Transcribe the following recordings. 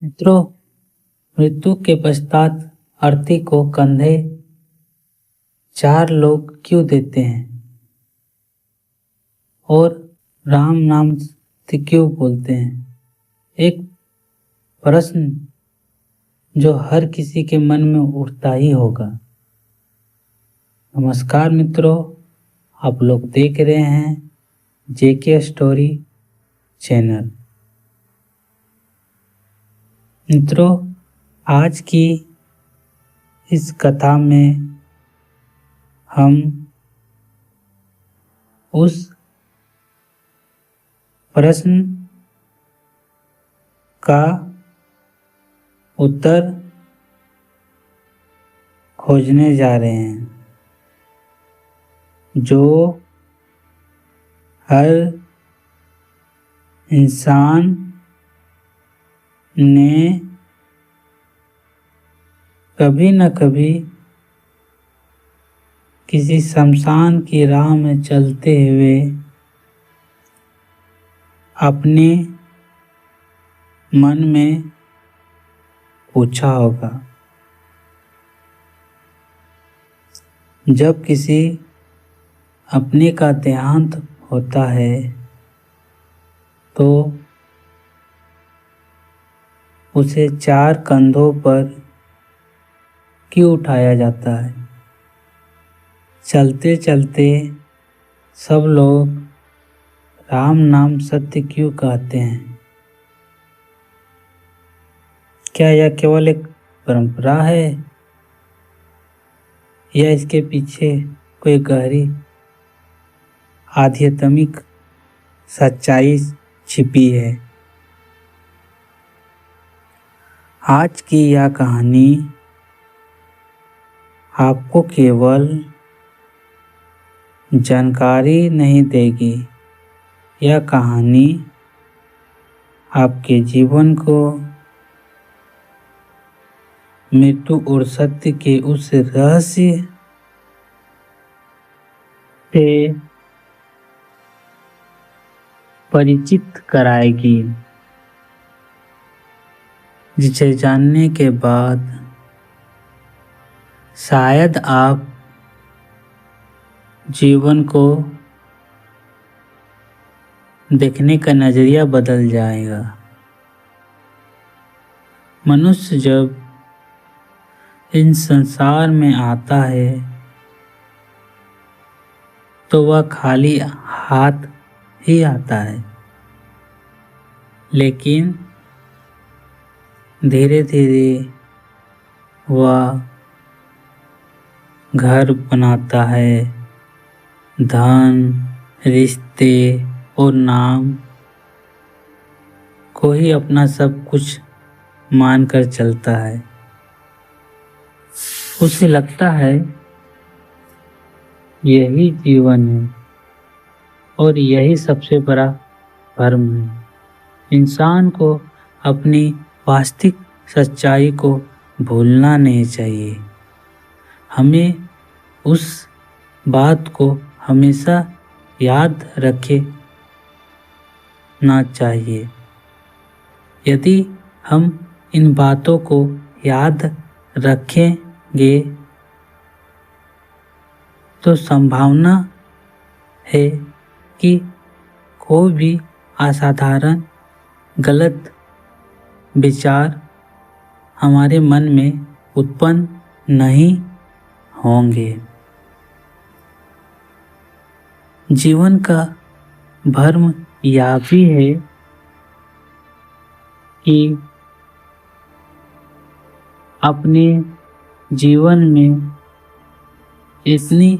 मित्रों, मृत्यु के पश्चात अर्थी को कंधे चार लोग क्यों देते हैं और राम नाम से क्यों बोलते हैं? एक प्रश्न जो हर किसी के मन में उठता ही होगा। नमस्कार मित्रों, आप लोग देख रहे हैं जेके स्टोरी चैनल। मित्रों, आज की इस कथा में हम उस प्रश्न का उत्तर खोजने जा रहे हैं जो हर इंसान ने कभी न कभी किसी शमशान की राह में चलते हुए अपने मन में पूछा होगा। जब किसी अपने का देहांत होता है तो उसे चार कंधों पर क्यों उठाया जाता है? चलते चलते सब लोग राम नाम सत्य क्यों कहते हैं? क्या यह केवल एक परंपरा है या इसके पीछे कोई गहरी आध्यात्मिक सच्चाई छिपी है? आज की यह कहानी आपको केवल जानकारी नहीं देगी, यह कहानी आपके जीवन को मृत्यु और सत्य के उस रहस्य से परिचित कराएगी जिसे जानने के बाद शायद आप जीवन को देखने का नजरिया बदल जाएगा। मनुष्य जब इन संसार में आता है तो वह खाली हाथ ही आता है, लेकिन धीरे धीरे वह घर बनाता है, धन, रिश्ते और नाम को ही अपना सब कुछ मानकर चलता है। उसे लगता है यही जीवन है और यही सबसे बड़ा धर्म है। इंसान को अपनी वास्तविक सच्चाई को भूलना नहीं चाहिए। हमें उस बात को हमेशा याद रखना चाहिए। यदि हम इन बातों को याद रखेंगे तो संभावना है कि कोई भी असाधारण गलत विचार हमारे मन में उत्पन्न नहीं होंगे। जीवन का भ्रम यह भी है कि अपने जीवन में इतनी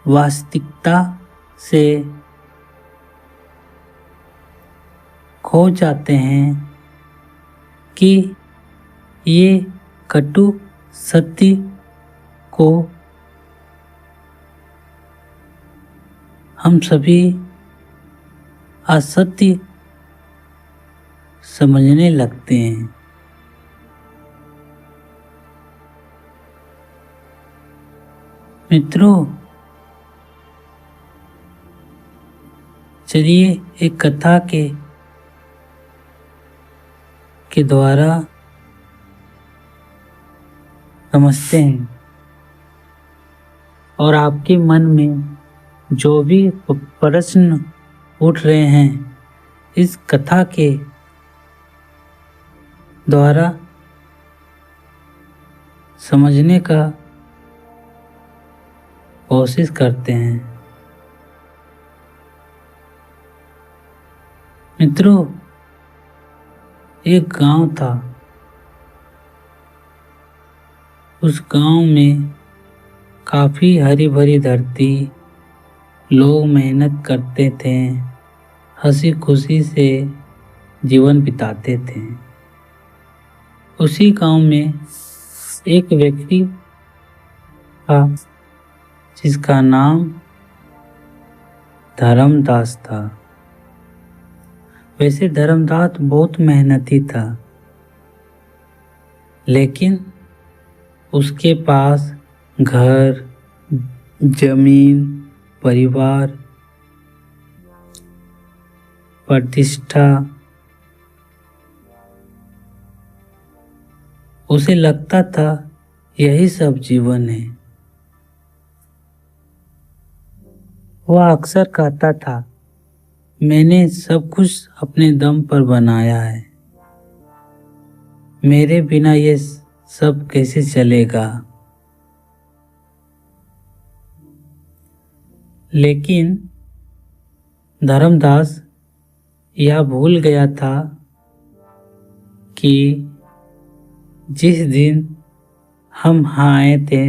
वास्तविकता से खो जाते हैं कि ये कटु सत्य को हम सभी असत्य समझने लगते हैं। मित्रों, चलिए एक कथा के के द्वारा समझते हैं और आपके मन में जो भी प्रश्न उठ रहे हैं इस कथा के द्वारा समझने का कोशिश करते हैं। मित्रों, एक गांव था। उस गांव में काफी हरी भरी धरती, लोग मेहनत करते थे, हंसी खुशी से जीवन बिताते थे। उसी गांव में एक व्यक्ति था जिसका नाम धर्मदास था। वैसे धर्मदास बहुत मेहनती था, लेकिन उसके पास घर, जमीन, परिवार, प्रतिष्ठा, उसे लगता था यही सब जीवन है। वह अक्सर कहता था, मैंने सब कुछ अपने दम पर बनाया है, मेरे बिना ये सब कैसे चलेगा। लेकिन धर्मदास यह भूल गया था कि जिस दिन हम आए थे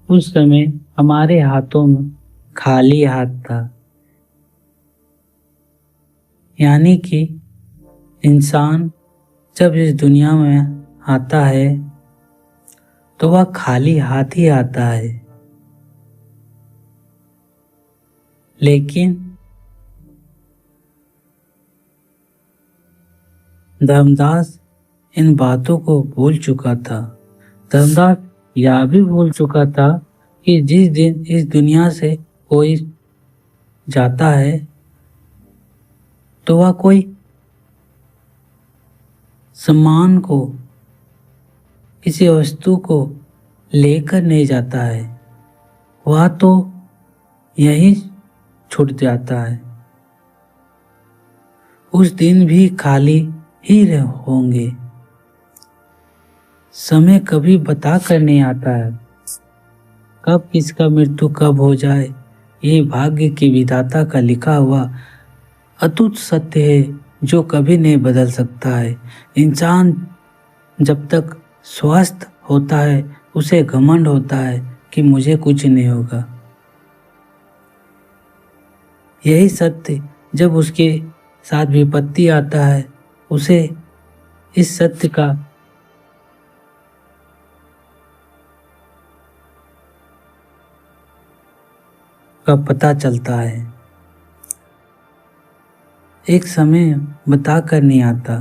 उस समय हमारे हाथों में खाली हाथ था। यानी कि इंसान जब इस दुनिया में आता है तो वह खाली हाथ ही आता है। लेकिन धर्मदास इन बातों को भूल चुका था। धर्मदास यह भी भूल चुका था कि जिस दिन इस दुनिया से कोई जाता है तो वह कोई सामान को, किसी वस्तु को लेकर नहीं जाता है, वह तो यहीं छूट जाता है। उस दिन भी खाली ही होंगे। समय कभी बता कर नहीं आता है कब किसका मृत्यु कब हो जाए। ये भाग्य के विधाता का लिखा हुआ अटूट सत्य है जो कभी नहीं बदल सकता है। इंसान जब तक स्वस्थ होता है उसे घमंड होता है कि मुझे कुछ नहीं होगा। यही सत्य जब उसके साथ विपत्ति आता है उसे इस सत्य का पता चलता है। एक समय बता कर नहीं आता।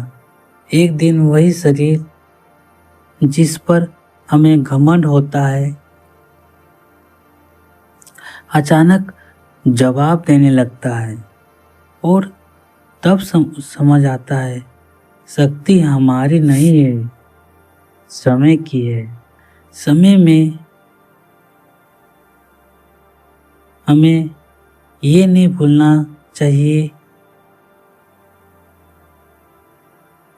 एक दिन वही शरीर जिस पर हमें घमंड होता है अचानक जवाब देने लगता है और तब समझ आता है शक्ति हमारी नहीं है, समय की है। समय में हमें ये नहीं भूलना चाहिए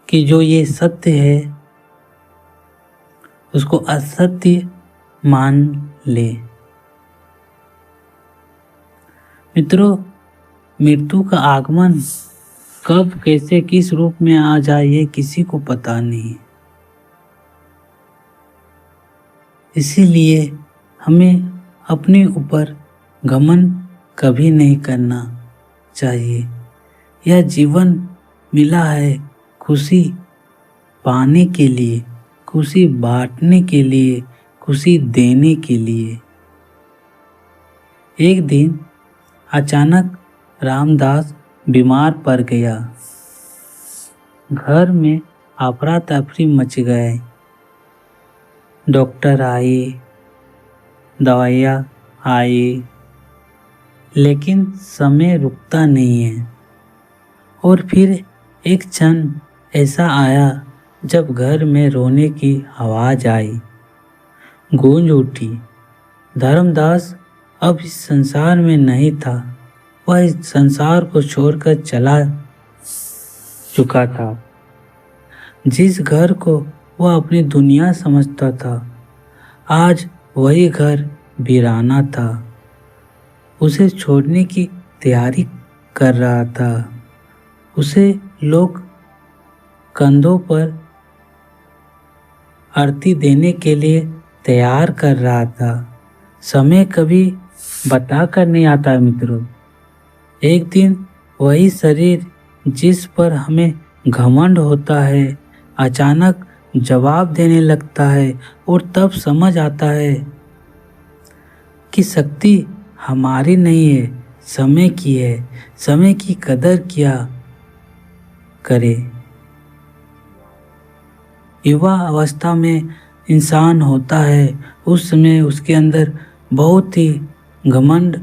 कि जो ये सत्य है उसको असत्य मान ले। मित्रों, मृत्यु का आगमन कब, कैसे, किस रूप में आ जाए ये किसी को पता नहीं। इसीलिए हमें अपने ऊपर घमंड कभी नहीं करना चाहिए। यह जीवन मिला है खुशी पाने के लिए, खुशी बांटने के लिए, खुशी देने के लिए। एक दिन अचानक रामदास बीमार पड़ गया। घर में अफरा तफरी मच गए। डॉक्टर आए, दवाइयाँ आई, लेकिन समय रुकता नहीं है। और फिर एक क्षण ऐसा आया जब घर में रोने की आवाज आई, गूंज उठी। धर्मदास अब इस संसार में नहीं था, वह इस संसार को छोड़कर चला चुका था। जिस घर को वह अपनी दुनिया समझता था, आज वही घर वीराना था। उसे छोड़ने की तैयारी कर रहा था। उसे लोग कंधों पर आरती देने के लिए तैयार कर रहा था। समय कभी बता कर नहीं आता मित्रों। एक दिन वही शरीर जिस पर हमें घमंड होता है, अचानक जवाब देने लगता है और तब समझ आता है कि शक्ति हमारी नहीं है, समय की है। समय की कदर किया करे। युवा अवस्था में इंसान होता है, उस समय उसके अंदर बहुत ही घमंड,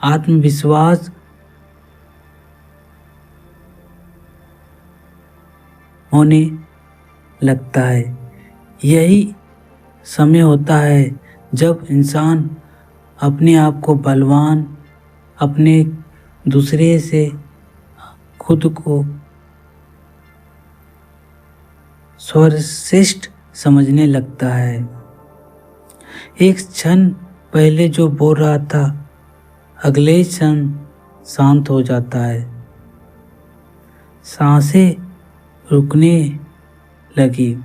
आत्मविश्वास होने लगता है। यही समय होता है जब इंसान अपने आप को बलवान, अपने दूसरे से खुद को सर्वश्रेष्ठ समझने लगता है। एक क्षण पहले जो बोल रहा था, अगले क्षण शांत हो जाता है। सांसें रुकने लगी।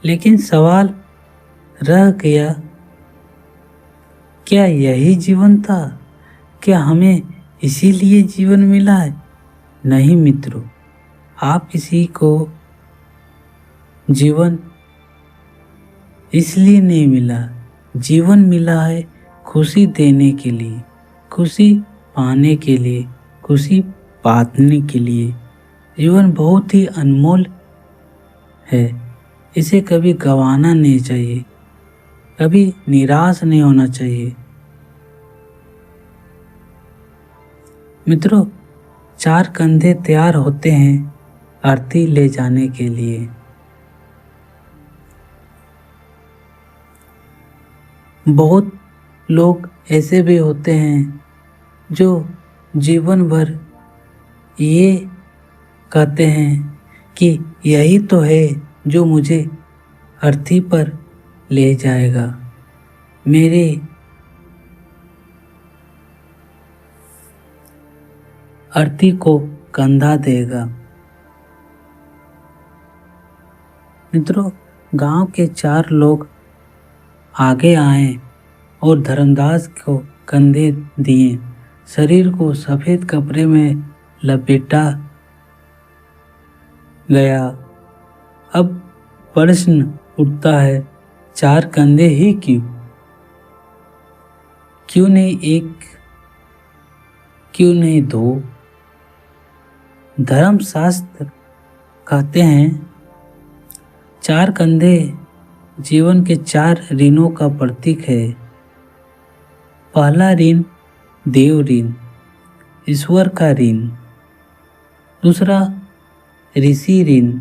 लेकिन सवाल रह गया, क्या यही जीवन था? क्या हमें इसीलिए जीवन मिला है? नहीं मित्रों, आप किसी को जीवन इसलिए नहीं मिला। जीवन मिला है खुशी देने के लिए, खुशी पाने के लिए, खुशी बांटने के लिए। जीवन बहुत ही अनमोल है, इसे कभी गंवाना नहीं चाहिए, कभी निराश नहीं होना चाहिए। मित्रों, 4 कंधे तैयार होते हैं आरती ले जाने के लिए। बहुत लोग ऐसे भी होते हैं जो जीवन भर ये कहते हैं कि यही तो है जो मुझे अर्थी पर ले जाएगा, मेरे अर्थी को कंधा देगा। मित्रों, गांव के 4 लोग आगे आए और धर्मदास को कंधे दिए। शरीर को सफेद कपड़े में लपेटा गया। अब प्रश्न उठता है, 4 कंधे ही क्यों? क्यों नहीं 1, क्यों नहीं 2? धर्मशास्त्र कहते हैं 4 कंधे जीवन के 4 ऋणों का प्रतीक है। पहला ऋण देव ऋण, ईश्वर का ऋण। दूसरा ऋषि ऋण,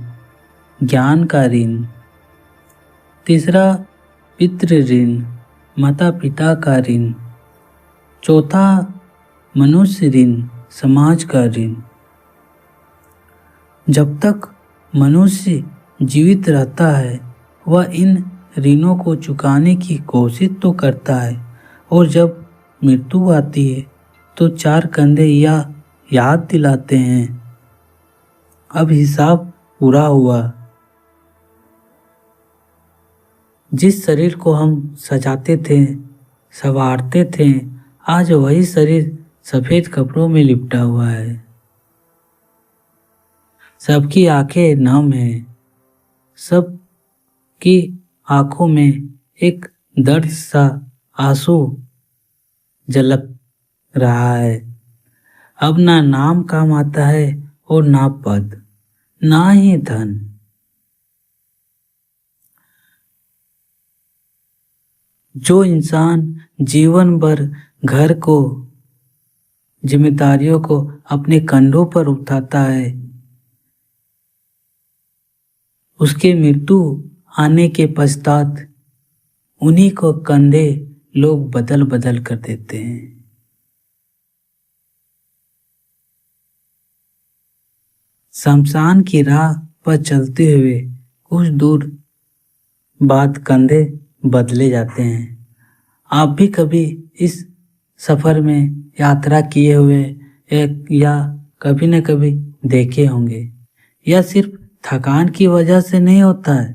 ज्ञान का ऋण। तीसरा पितृ ऋण, माता पिता का ऋण। चौथा मनुष्य ऋण, समाज का ऋण। जब तक मनुष्य जीवित रहता है वह इन ऋणों को चुकाने की कोशिश तो करता है, और जब मृत्यु आती है तो 4 कंधे यह याद दिलाते हैं, अब हिसाब पूरा हुआ। जिस शरीर को हम सजाते थे, संवारते थे, आज वही शरीर सफेद कपड़ों में लिपटा हुआ है। सबकी आंखें नम हैं, सबकी आंखों में एक दर्द सा आंसू झलक रहा है। अब ना नाम काम आता है और ना पद, ना ही धन। जो इंसान जीवन भर घर को, जिम्मेदारियों को अपने कंधों पर उठाता है, उसके मृत्यु आने के पश्चात उन्हीं को कंधे लोग बदल बदल कर देते हैं। शमशान की राह पर चलते हुए कुछ दूर बाद कंधे बदले जाते हैं। आप भी कभी इस सफर में यात्रा किए हुए या कभी न कभी देखे होंगे। यह सिर्फ थकान की वजह से नहीं होता है,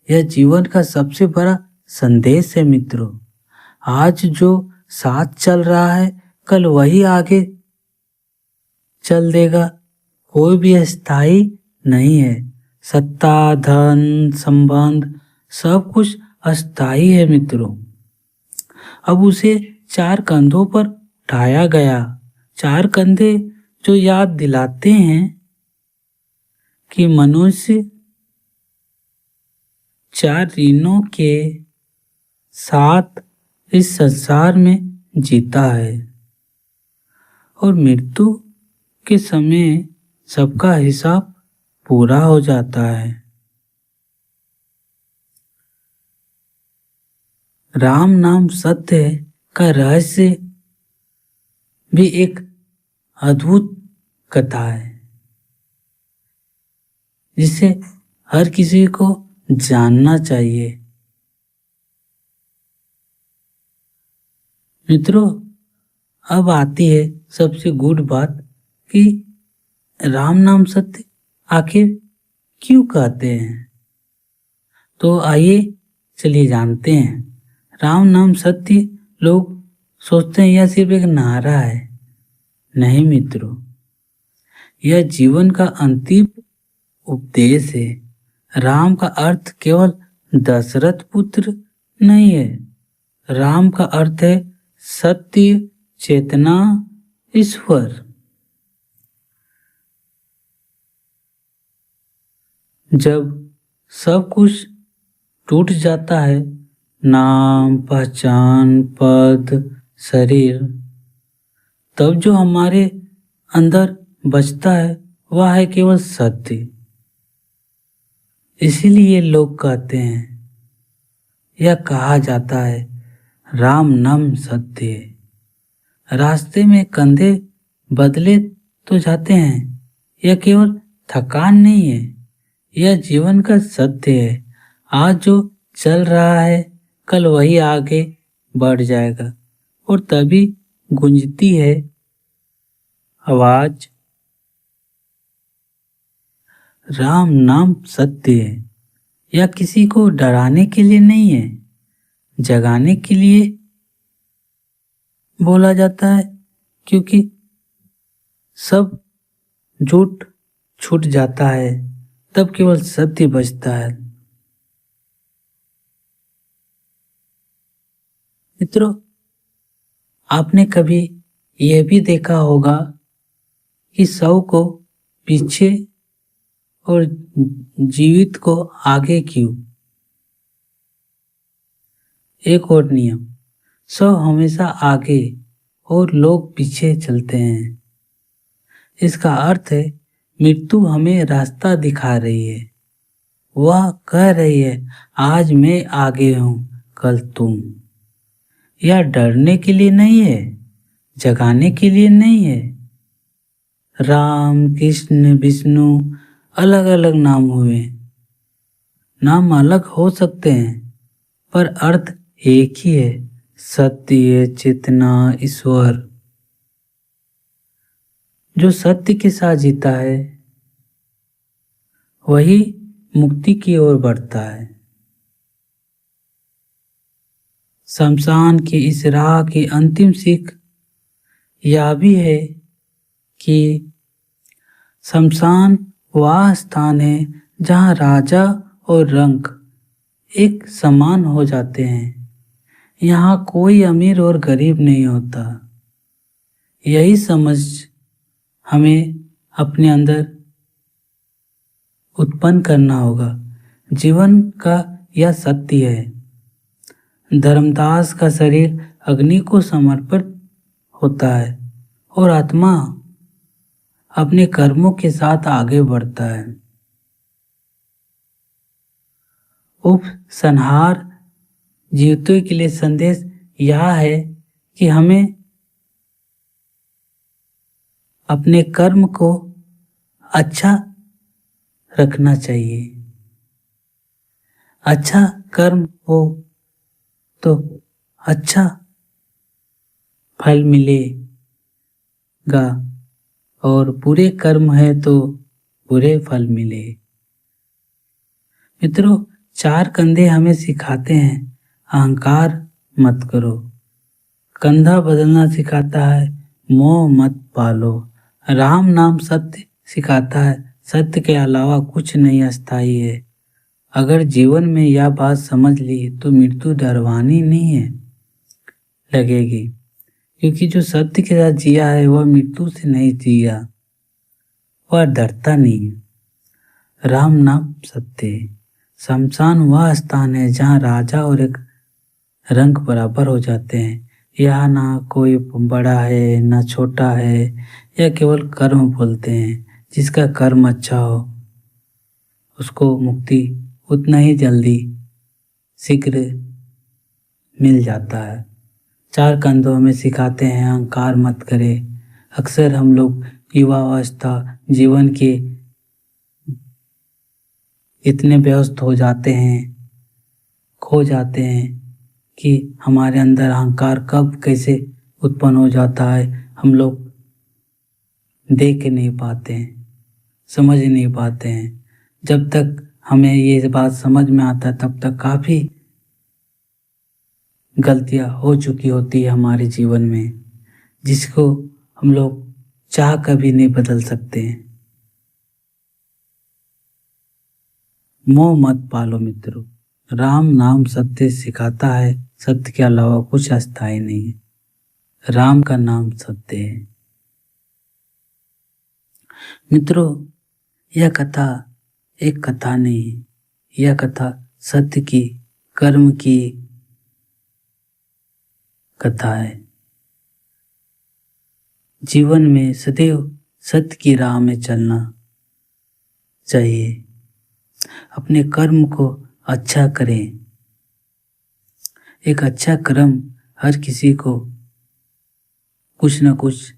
यह जीवन का सबसे बड़ा संदेश है मित्रों। आज जो साथ चल रहा है कल वही आगे चल देगा। कोई भी स्थायी नहीं है। सत्ता, धन, संबंध सब कुछ अस्थायी है मित्रों। अब उसे 4 कंधों पर उठाया गया। 4 कंधे जो याद दिलाते हैं कि मनुष्य 4 ऋणों के साथ इस संसार में जीता है और मृत्यु के समय सबका हिसाब पूरा हो जाता है। राम नाम सत्य का रहस्य भी एक अद्भुत कथा है जिसे हर किसी को जानना चाहिए। मित्रों, अब आती है सबसे गुड बात कि राम नाम सत्य आखिर क्यों कहते हैं। तो आइए चलिए जानते हैं। राम नाम सत्य लोग सोचते हैं यह सिर्फ एक नारा है। नहीं मित्रों, यह जीवन का अंतिम उपदेश है। राम का अर्थ केवल दशरथ पुत्र नहीं है। राम का अर्थ है सत्य, चेतना, ईश्वर। जब सब कुछ टूट जाता है, नाम, पहचान, पद, शरीर, तब जो हमारे अंदर बचता है वह है केवल सत्य। इसीलिए लोग कहते हैं, यह कहा जाता है, राम नाम सत्य है। रास्ते में कंधे बदले तो जाते हैं, यह केवल थकान नहीं है, यह जीवन का सत्य है। आज जो चल रहा है कल वही आगे बढ़ जाएगा। और तभी गूंजती है आवाज, राम नाम सत्य है। यह किसी को डराने के लिए नहीं है, जगाने के लिए बोला जाता है, क्योंकि सब झूठ छूट जाता है तब केवल सत्य बचता है। मित्रों, आपने कभी यह भी देखा होगा कि शव को पीछे और जीवित को आगे क्यों। एक और नियम, शव हमेशा आगे और लोग पीछे चलते हैं। इसका अर्थ है मृत्यु हमें रास्ता दिखा रही है। वह कह रही है, आज मैं आगे हूं, कल तुम। यह डरने के लिए नहीं है, जगाने के लिए नहीं है। राम, कृष्ण, विष्णु अलग अलग नाम हुए, नाम अलग हो सकते हैं पर अर्थ एक ही है, सत्य, चेतना, ईश्वर। जो सत्य के साथ जीता है वही मुक्ति की ओर बढ़ता है। शमशान की इस राह की अंतिम सीख यह भी है कि शमशान वह स्थान है जहाँ राजा और रंक एक समान हो जाते हैं। यहाँ कोई अमीर और गरीब नहीं होता। यही समझ हमें अपने अंदर उत्पन्न करना होगा। जीवन का यह सत्य है। धर्मदास का शरीर अग्नि को समर्पित होता है और आत्मा अपने कर्मों के साथ आगे बढ़ता है। उपसंहार जीवों के लिए संदेश यह है कि हमें अपने कर्म को अच्छा रखना चाहिए। अच्छा कर्म हो तो अच्छा फल मिलेगा और बुरे कर्म है तो बुरे फल मिले। मित्रों, चार कंधे हमें सिखाते हैं अहंकार मत करो। कंधा बदलना सिखाता है मोह मत पालो। राम नाम सत्य सिखाता है सत्य के अलावा कुछ नहीं अस्थायी है। अगर जीवन में यह बात समझ ली तो मृत्यु डरवानी नहीं है लगेगी, क्योंकि जो सत्य के साथ जिया है वह मृत्यु से नहीं जिया, वह डरता नहीं है। राम नाम सत्य है। शमशान वह स्थान है जहाँ राजा और एक रंग बराबर हो जाते हैं। यहाँ ना कोई बड़ा है ना छोटा है, यह केवल कर्म बोलते हैं। जिसका कर्म अच्छा हो उसको मुक्ति उतना ही जल्दी शीघ्र मिल जाता है। चार कंधों में सिखाते हैं अहंकार मत करे। अक्सर हम लोग युवावस्था जीवन के इतने व्यस्त हो जाते हैं, खो जाते हैं कि हमारे अंदर अहंकार कब कैसे उत्पन्न हो जाता है हम लोग देख नहीं पाते हैं, समझ नहीं पाते हैं। जब तक हमें ये बात समझ में आता है तब तक काफ़ी गलतियां हो चुकी होती है हमारे जीवन में, जिसको हम लोग चाह कभी नहीं बदल सकते हैं। मोह मत पालो मित्रों। राम नाम सत्य सिखाता है सत्य के अलावा कुछ अस्थायी नहीं है। राम का नाम सत्य है। मित्रों, यह कथा एक कथा नहीं है, यह कथा सत्य की कर्म की कथा है। जीवन में सदैव सत्य की राह में चलना चाहिए। अपने कर्म को अच्छा करें। एक अच्छा कर्म हर किसी को कुछ न कुछ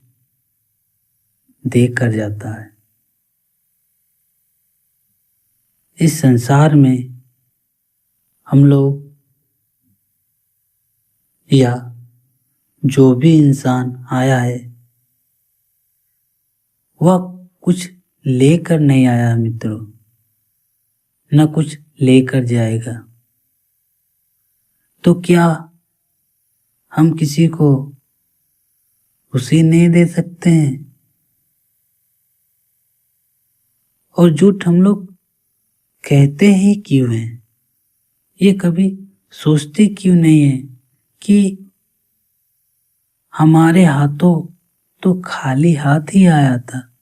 दे कर जाता है। इस संसार में हम लोग या जो भी इंसान आया है वह कुछ लेकर नहीं आया मित्रों, न कुछ लेकर जाएगा। तो क्या हम किसी को खुशी नहीं दे सकते हैं? और झूठ हम लोग कहते ही क्यों हैं? ये कभी सोचते क्यों नहीं है कि हमारे हाथों तो खाली हाथ ही आया था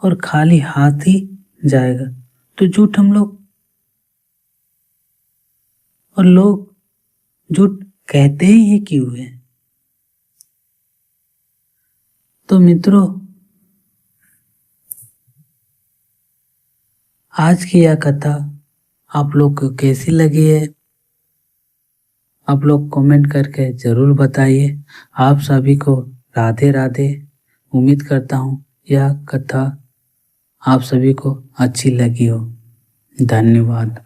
और खाली हाथ ही जाएगा। तो झूठ हम लोग और लोग झूठ कहते ही क्यों है? तो मित्रों, आज की यह कथा आप लोग को कैसी लगी है आप लोग कमेंट करके जरूर बताइए। आप सभी को राधे राधे। उम्मीद करता हूँ यह कथा आप सभी को अच्छी लगी हो। धन्यवाद।